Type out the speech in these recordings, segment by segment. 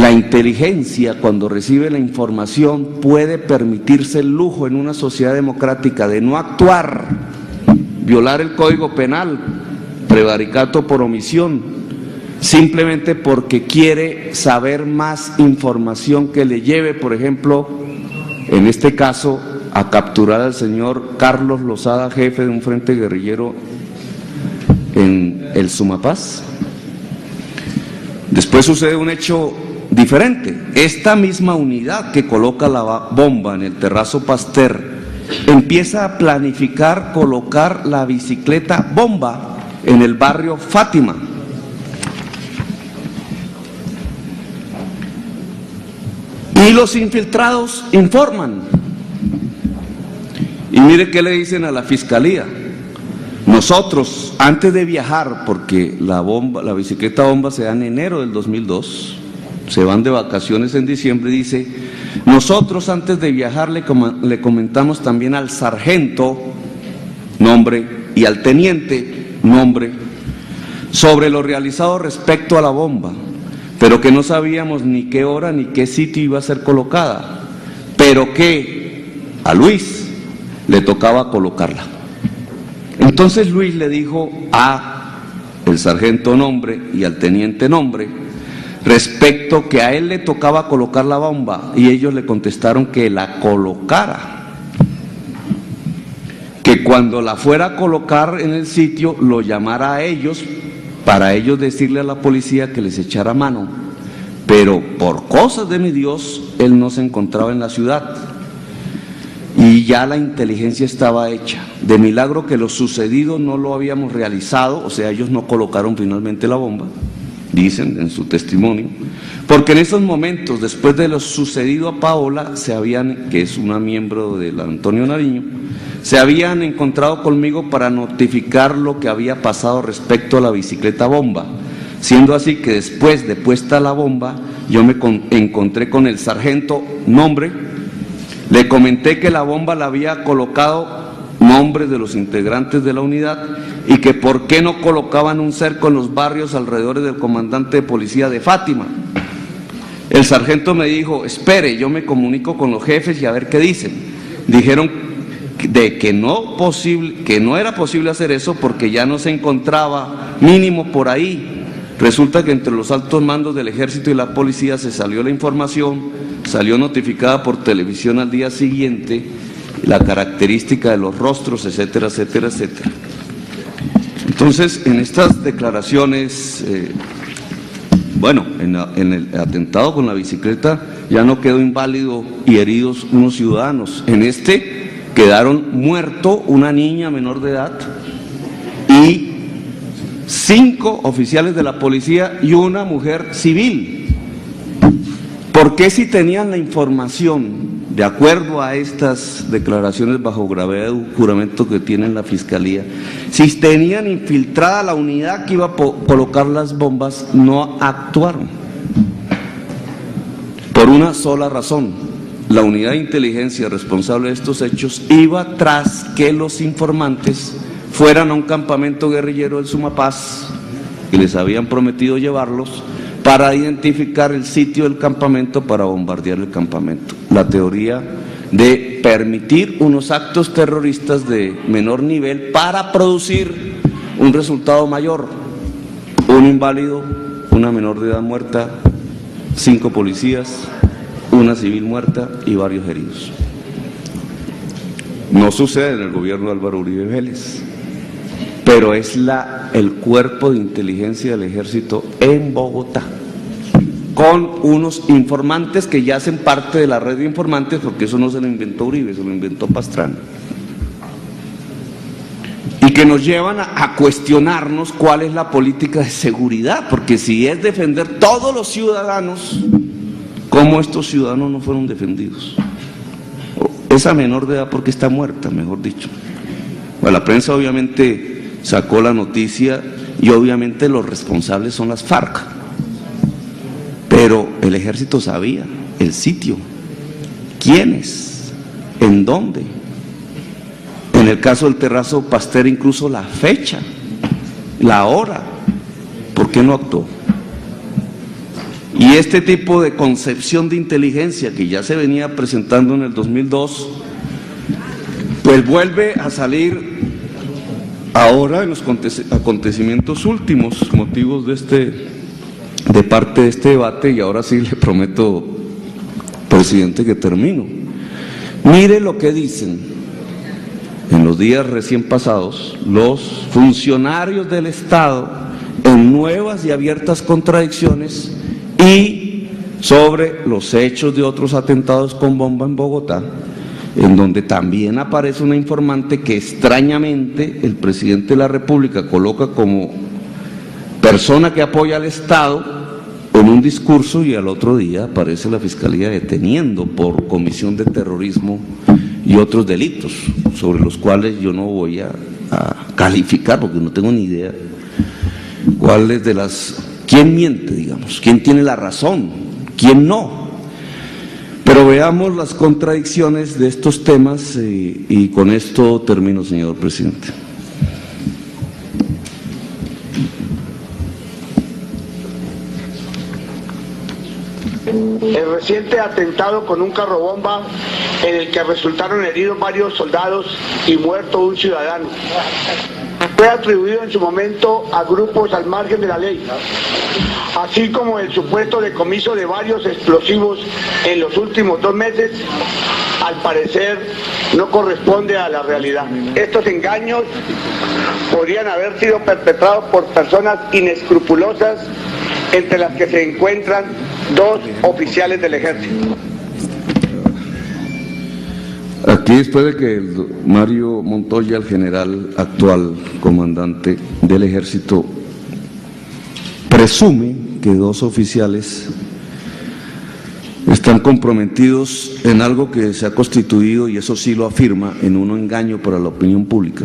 La inteligencia, cuando recibe la información, puede permitirse el lujo en una sociedad democrática de no actuar, violar el Código Penal, prevaricato por omisión, simplemente porque quiere saber más información que le lleve, por ejemplo, en este caso, a capturar al señor Carlos Lozada, jefe de un frente guerrillero en el Sumapaz. Después sucede un hecho diferente. Esta misma unidad que coloca la bomba en el Terrazo Pasteur empieza a planificar colocar la bicicleta bomba en el barrio Fátima. Y los infiltrados informan. Y mire qué le dicen a la fiscalía. Nosotros, antes de viajar, porque la bicicleta bomba se da en enero del 2002, se van de vacaciones en diciembre, dice, nosotros antes de viajar le comentamos también al sargento, nombre, y al teniente, nombre, sobre lo realizado respecto a la bomba, pero que no sabíamos ni qué hora ni qué sitio iba a ser colocada, pero que a Luis le tocaba colocarla. Entonces Luis le dijo a el sargento nombre y al teniente nombre respecto que a él le tocaba colocar la bomba, y ellos le contestaron que la colocara, que cuando la fuera a colocar en el sitio lo llamara a ellos para ellos decirle a la policía que les echara mano, pero por cosas de mi Dios él no se encontraba en la ciudad y ya la inteligencia estaba hecha. De milagro que lo sucedido no lo habíamos realizado, o sea, ellos no colocaron finalmente la bomba, dicen en su testimonio, porque en esos momentos, después de lo sucedido a Paola, que es una miembro del Antonio Nariño, se habían encontrado conmigo para notificar lo que había pasado respecto a la bicicleta bomba, siendo así que después de puesta la bomba, yo me encontré con el sargento nombre, le comenté que la bomba la había colocado nombres de los integrantes de la unidad y que por qué no colocaban un cerco en los barrios alrededor del comandante de policía de Fátima. El sargento me dijo, espere, yo me comunico con los jefes y a ver qué dicen. Dijeron que no era posible hacer eso porque ya no se encontraba mínimo por ahí. Resulta que entre los altos mandos del ejército y la policía se salió la información, salió notificada por televisión al día siguiente, la característica de los rostros, etcétera, etcétera, etcétera. Entonces, en estas declaraciones, en el atentado con la bicicleta ya no quedó inválido y heridos unos ciudadanos. En este quedaron muerto una niña menor de edad y 5 oficiales de la policía y una mujer civil. ¿Por qué si tenían la información, de acuerdo a estas declaraciones bajo gravedad de juramento que tiene la Fiscalía, si tenían infiltrada la unidad que iba a colocar las bombas, no actuaron? Por una sola razón: la unidad de inteligencia responsable de estos hechos iba tras que los informantes fueran a un campamento guerrillero del Sumapaz, y les habían prometido llevarlos para identificar el sitio del campamento para bombardear el campamento. La teoría de permitir unos actos terroristas de menor nivel para producir un resultado mayor: un inválido, una menor de edad muerta, 5 policías, una civil muerta y varios heridos. No sucede en el gobierno de Álvaro Uribe Vélez, pero es el cuerpo de inteligencia del ejército en Bogotá, con unos informantes que ya hacen parte de la red de informantes, porque eso no se lo inventó Uribe, se lo inventó Pastrana, y que nos llevan a cuestionarnos cuál es la política de seguridad, porque si es defender todos los ciudadanos, ¿cómo estos ciudadanos no fueron defendidos? Esa menor de edad, porque está muerta, mejor dicho. Bueno, la prensa obviamente sacó la noticia y obviamente los responsables son las FARC, pero el ejército sabía el sitio, quiénes, en dónde. En el caso del Terrazo Pasteur, incluso la fecha, la hora. ¿Por qué no actuó? Y este tipo de concepción de inteligencia que ya se venía presentando en el 2002, pues vuelve a salir ahora en los acontecimientos últimos, motivos de parte de este debate, y ahora sí le prometo, presidente, que termino. Mire lo que dicen en los días recién pasados los funcionarios del Estado en nuevas y abiertas contradicciones y sobre los hechos de otros atentados con bomba en Bogotá, en donde también aparece una informante que extrañamente el presidente de la República coloca como persona que apoya al Estado en un discurso, y al otro día aparece la Fiscalía deteniendo por comisión de terrorismo y otros delitos, sobre los cuales yo no voy a calificar porque no tengo ni idea cuáles de las... ¿Quién miente, digamos? ¿Quién tiene la razón? ¿Quién no? Pero veamos las contradicciones de estos temas y con esto termino, señor presidente. El reciente atentado con un carrobomba en el que resultaron heridos varios soldados y muerto un ciudadano fue atribuido en su momento a grupos al margen de la ley, así como el supuesto decomiso de varios explosivos en los últimos 2 meses, al parecer no corresponde a la realidad. Estos engaños podrían haber sido perpetrados por personas inescrupulosas, entre las que se encuentran 2 oficiales del ejército. Aquí, después de que Mario Montoya, el general actual comandante del ejército, presume que 2 oficiales están comprometidos en algo que se ha constituido, y eso sí lo afirma, en un engaño para la opinión pública,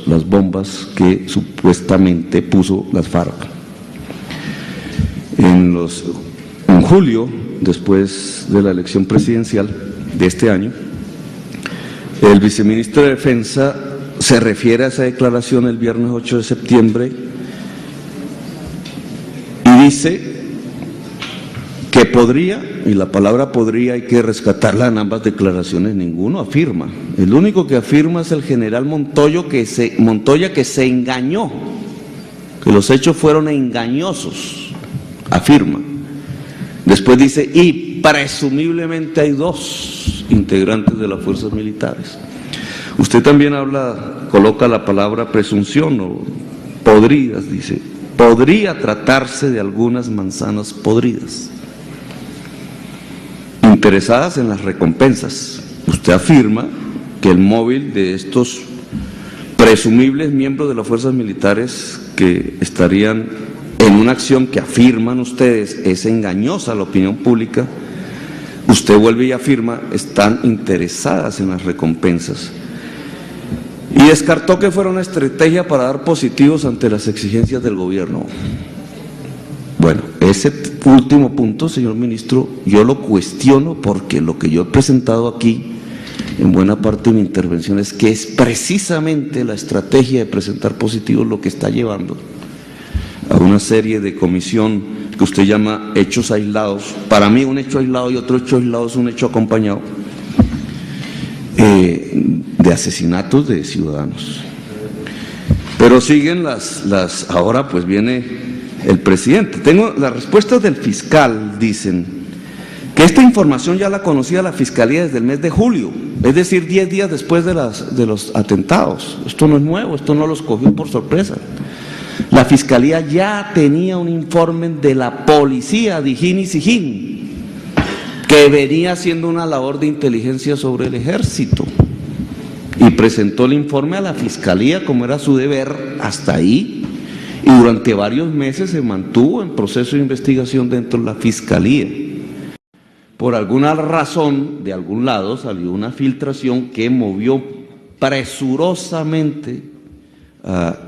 las bombas que supuestamente puso las FARC. En julio, después de la elección presidencial de este año, el viceministro de Defensa se refiere a esa declaración el viernes 8 de septiembre y dice que podría, y la palabra podría hay que rescatarla en ambas declaraciones, ninguno afirma. El único que afirma es el general Montoya, que se engañó, que los hechos fueron engañosos, afirma. Después dice, y presumiblemente hay 2 integrantes de las fuerzas militares. Usted también coloca la palabra presunción, o podridas, dice, podría tratarse de algunas manzanas podridas, interesadas en las recompensas. Usted afirma que el móvil de estos presumibles miembros de las fuerzas militares que estarían en una acción que afirman ustedes es engañosa a la opinión pública, usted vuelve y afirma están interesadas en las recompensas. Y descartó que fuera una estrategia para dar positivos ante las exigencias del gobierno. Bueno, ese último punto, señor ministro, yo lo cuestiono, porque lo que yo he presentado aquí en buena parte de mi intervención es que es precisamente la estrategia de presentar positivos lo que está llevando a una serie de comisión que usted llama hechos aislados. Para mí un hecho aislado y otro hecho aislado es un hecho acompañado de asesinatos de ciudadanos. Pero siguen ahora pues viene el presidente. Tengo las respuestas del fiscal, dicen que esta información ya la conocía la Fiscalía desde el mes de julio, es decir, 10 días después de los atentados. Esto no es nuevo, esto no los cogió por sorpresa. La Fiscalía ya tenía un informe de la policía, Dijín y Sijín, que venía haciendo una labor de inteligencia sobre el ejército, y presentó el informe a la Fiscalía como era su deber hasta ahí, y durante varios meses se mantuvo en proceso de investigación dentro de la Fiscalía. Por alguna razón, de algún lado salió una filtración que movió presurosamente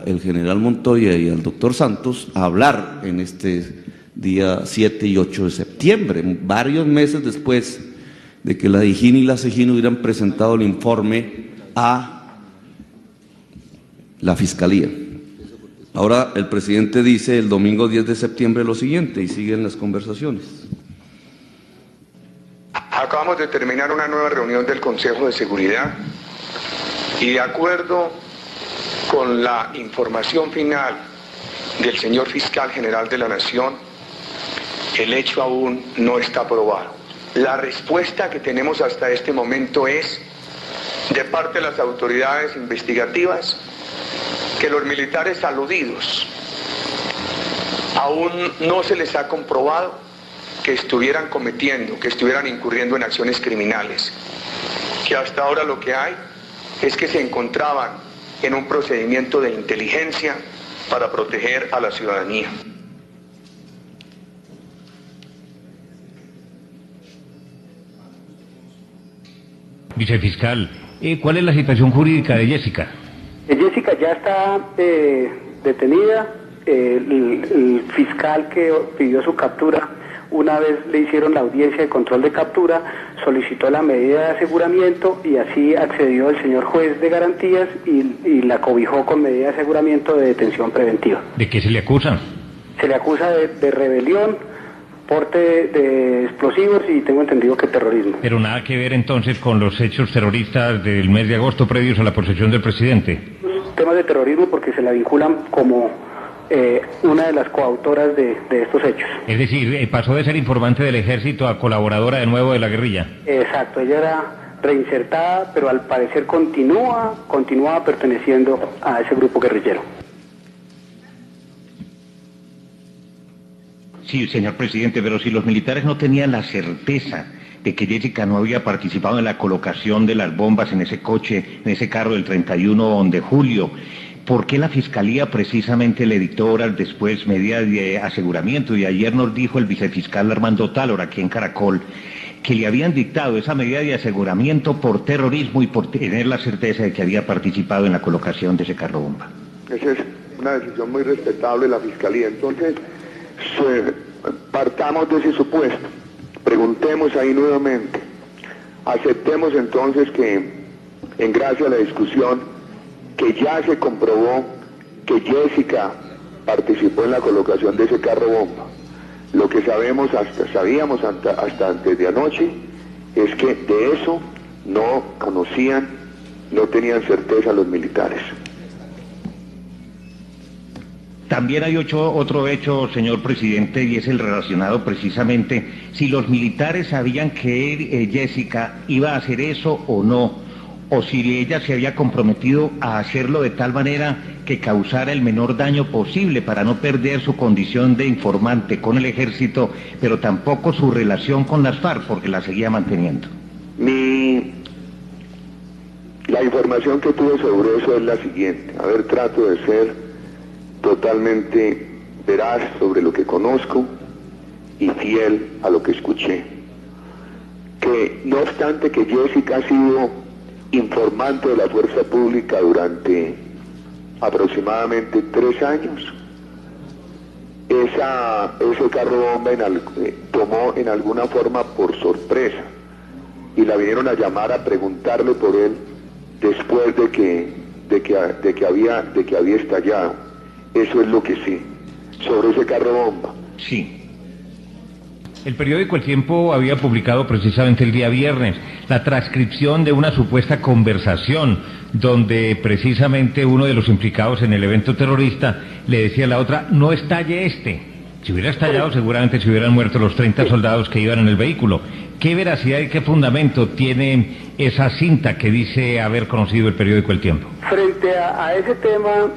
el general Montoya y al doctor Santos a hablar en este día 7 y 8 de septiembre, varios meses después de que la Dijín y la Sijín hubieran presentado el informe a la Fiscalía. Ahora el presidente dice el domingo 10 de septiembre lo siguiente y siguen las conversaciones. Acabamos de terminar una nueva reunión del Consejo de Seguridad y de acuerdo con la información final del señor Fiscal General de la Nación, el hecho aún no está probado. La respuesta que tenemos hasta este momento es, de parte de las autoridades investigativas, que los militares aludidos aún no se les ha comprobado que estuvieran incurriendo en acciones criminales, que hasta ahora lo que hay es que se encontraban en un procedimiento de inteligencia para proteger a la ciudadanía. Vicefiscal, ¿cuál es la situación jurídica de Jessica? Jessica ya está detenida. El fiscal que pidió su captura, una vez le hicieron la audiencia de control de captura, solicitó la medida de aseguramiento y así accedió el señor juez de garantías y la cobijó con medida de aseguramiento de detención preventiva. ¿De qué se le acusa? Se le acusa de rebelión, porte de explosivos y tengo entendido que terrorismo. Pero nada que ver entonces con los hechos terroristas del mes de agosto previos a la posesión del presidente. Temas de terrorismo porque se la vinculan como una de las coautoras de estos hechos. Es decir, pasó de ser informante del ejército a colaboradora de nuevo de la guerrilla. Exacto, ella era reinsertada, pero al parecer continuaba perteneciendo a ese grupo guerrillero. Sí, señor presidente, pero si los militares no tenían la certeza de que Jessica no había participado en la colocación de las bombas en ese coche, en ese carro del 31 de julio, ¿por qué la Fiscalía precisamente le dictó horas después medidas de aseguramiento? Y ayer nos dijo el vicefiscal Armando Tálora, aquí en Caracol, que le habían dictado esa medida de aseguramiento por terrorismo y por tener la certeza de que había participado en la colocación de ese carro bomba. Esa es una decisión muy respetable de la Fiscalía. Entonces, partamos de ese supuesto, preguntemos ahí nuevamente, aceptemos entonces que, en gracia a la discusión, que ya se comprobó que Jessica participó en la colocación de ese carro bomba. Lo que sabíamos hasta antes de anoche es que de eso no tenían certeza los militares. También hay otro hecho, señor presidente, y es el relacionado precisamente si los militares sabían que Jessica iba a hacer eso o no, o si ella se había comprometido a hacerlo de tal manera que causara el menor daño posible para no perder su condición de informante con el ejército, pero tampoco su relación con las FARC, porque la seguía manteniendo. La información que tuve sobre eso es la siguiente. A ver, trato de ser totalmente veraz sobre lo que conozco y fiel a lo que escuché. Que no obstante que Jessica ha sido informante de la fuerza pública durante aproximadamente 3 años, ese carro bomba tomó en alguna forma por sorpresa y la vinieron a llamar a preguntarle por él después de que había estallado. Eso es lo que sí, sobre ese carro bomba. Sí. El periódico El Tiempo había publicado precisamente el día viernes la transcripción de una supuesta conversación donde precisamente uno de los implicados en el evento terrorista le decía a la otra, no estalle este. Si hubiera estallado seguramente se hubieran muerto los 30 soldados que iban en el vehículo. ¿Qué veracidad y qué fundamento tiene esa cinta que dice haber conocido el periódico El Tiempo? Frente a ese tema,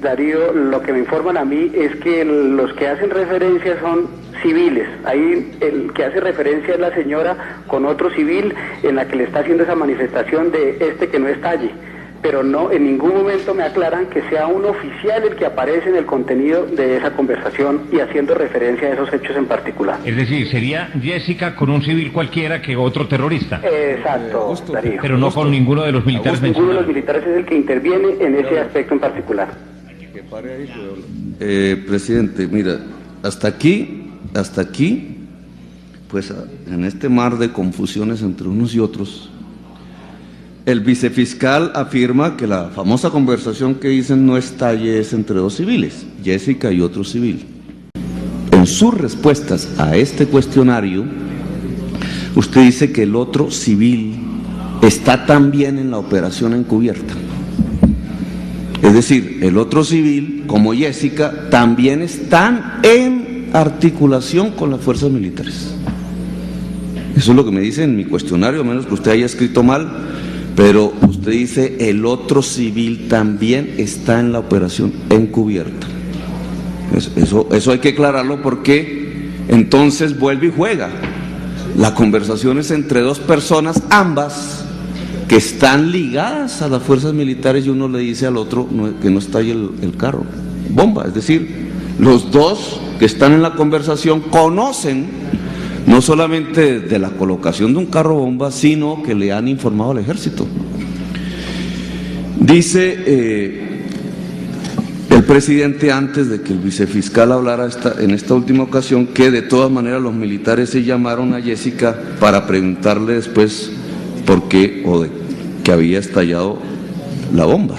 Darío, lo que me informan a mí es que los que hacen referencia son civiles. Ahí el que hace referencia es la señora con otro civil en la que le está haciendo esa manifestación de que no estalle. Pero no, en ningún momento me aclaran que sea un oficial el que aparece en el contenido de esa conversación y haciendo referencia a esos hechos en particular. Es decir, sería Jessica con un civil cualquiera que otro terrorista. Exacto, Darío. Pero no con ninguno de los militares mencionados. Ninguno de los militares es el que interviene en ese aspecto en particular. Presidente, mira, hasta aquí, pues en este mar de confusiones entre unos y otros, el vicefiscal afirma que la famosa conversación que dicen no estalle es entre dos civiles, Jessica y otro civil. En sus respuestas a este cuestionario, usted dice que el otro civil está también en la operación encubierta. Es decir, el otro civil, como Jessica, también están en articulación con las fuerzas militares. Eso es lo que me dice en mi cuestionario, a menos que usted haya escrito mal, pero usted dice el otro civil también está en la operación encubierta. Eso hay que aclararlo porque entonces vuelve y juega. La conversación es entre dos personas, ambas, que están ligadas a las fuerzas militares, y uno le dice al otro que no estalle el carro bomba. Es decir, los dos que están en la conversación conocen no solamente de la colocación de un carro bomba, sino que le han informado al ejército. Dice el presidente, antes de que el vicefiscal hablara en esta última ocasión, que de todas maneras los militares se llamaron a Jessica para preguntarle después por qué o de que había estallado la bomba.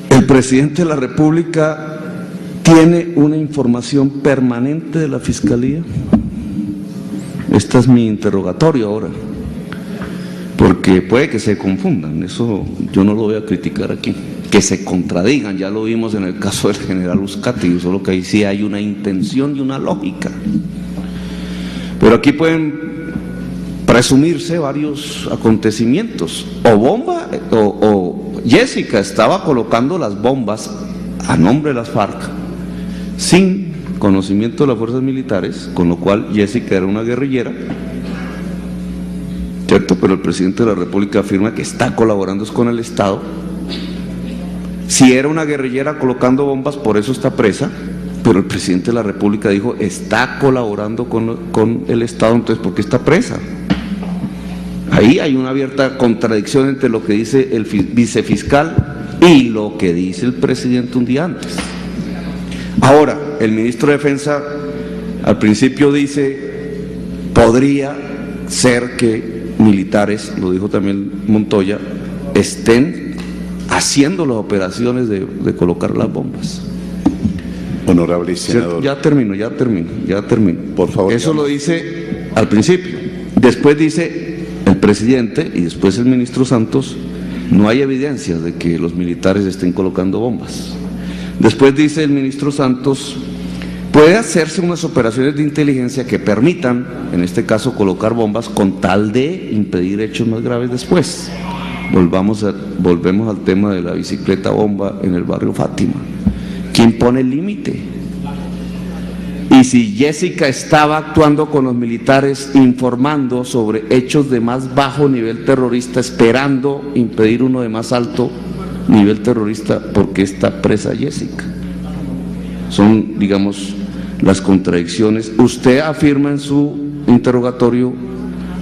El presidente de la República tiene una información permanente de la Fiscalía. Este es mi interrogatorio ahora, porque puede que se confundan, eso yo no lo voy a criticar aquí, que se contradigan, ya lo vimos en el caso del general Uzcategui, solo que ahí sí hay una intención y una lógica. Pero aquí pueden presumirse varios acontecimientos. O Jessica estaba colocando las bombas a nombre de las FARC sin conocimiento de las fuerzas militares, con lo cual Jessica era una guerrillera, ¿cierto? Pero el presidente de la República afirma que está colaborando con el Estado. Si era una guerrillera colocando bombas, por eso está presa. Pero el presidente de la República dijo, está colaborando con el Estado, entonces ¿por qué está presa? Ahí hay una abierta contradicción entre lo que dice el vicefiscal y lo que dice el presidente un día antes. Ahora, el ministro de Defensa al principio dice, podría ser que militares, lo dijo también Montoya, estén haciendo las operaciones de colocar las bombas. Honorable senador. Ya termino. Por favor. Eso lo dice al principio. Después dice el presidente y después el ministro Santos, no hay evidencias de que los militares estén colocando bombas. Después dice el ministro Santos, puede hacerse unas operaciones de inteligencia que permitan, en este caso, colocar bombas con tal de impedir hechos más graves después. Volvemos al tema de la bicicleta bomba en el barrio Fátima. ¿Quién pone el límite? Y si Jessica estaba actuando con los militares, informando sobre hechos de más bajo nivel terrorista, esperando impedir uno de más alto nivel terrorista, ¿por qué está presa Jessica? Son, digamos, las contradicciones. Usted afirma en su interrogatorio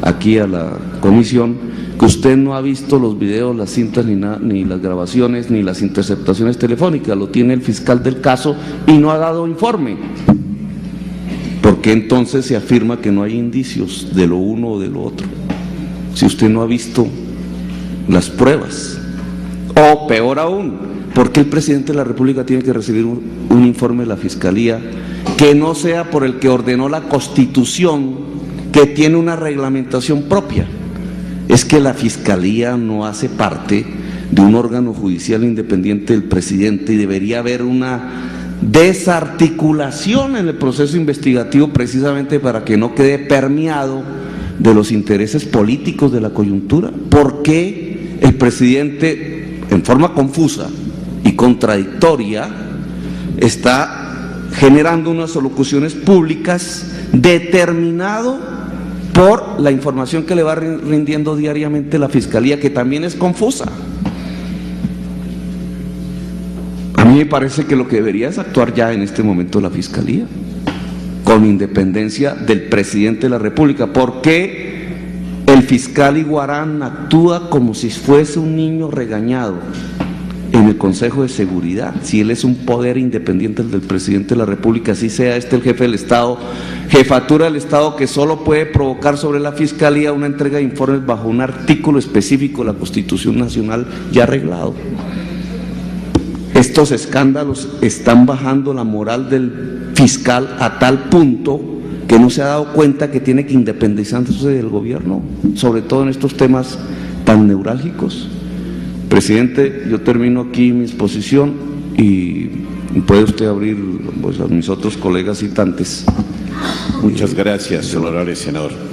aquí a la comisión que usted no ha visto los videos, las cintas, ni las grabaciones, ni las interceptaciones telefónicas. Lo tiene el fiscal del caso y no ha dado informe. ¿Por qué entonces se afirma que no hay indicios de lo uno o de lo otro? Si usted no ha visto las pruebas. O peor aún, ¿por qué el presidente de la República tiene que recibir un informe de la Fiscalía que no sea por el que ordenó la Constitución, que tiene una reglamentación propia? Es que la Fiscalía no hace parte de un órgano judicial independiente del presidente y debería haber una desarticulación en el proceso investigativo precisamente para que no quede permeado de los intereses políticos de la coyuntura. ¿Por qué el presidente, en forma confusa y contradictoria, está generando unas alocuciones públicas determinado por la información que le va rindiendo diariamente la Fiscalía, que también es confusa? A mí me parece que lo que debería es actuar ya en este momento la Fiscalía, con independencia del presidente de la República. ¿Por qué el fiscal Iguarán actúa como si fuese un niño regañado en el Consejo de Seguridad, si él es un poder independiente del presidente de la República, así sea el jefe del Estado, jefatura del Estado, que solo puede provocar sobre la Fiscalía una entrega de informes bajo un artículo específico de la Constitución Nacional ya arreglado. Estos escándalos están bajando la moral del fiscal a tal punto que no se ha dado cuenta que tiene que independizarse del gobierno, sobre todo en estos temas tan neurálgicos. Presidente, yo termino aquí mi exposición y puede usted abrir pues, a mis otros colegas citantes. Muchas gracias, honorable senador.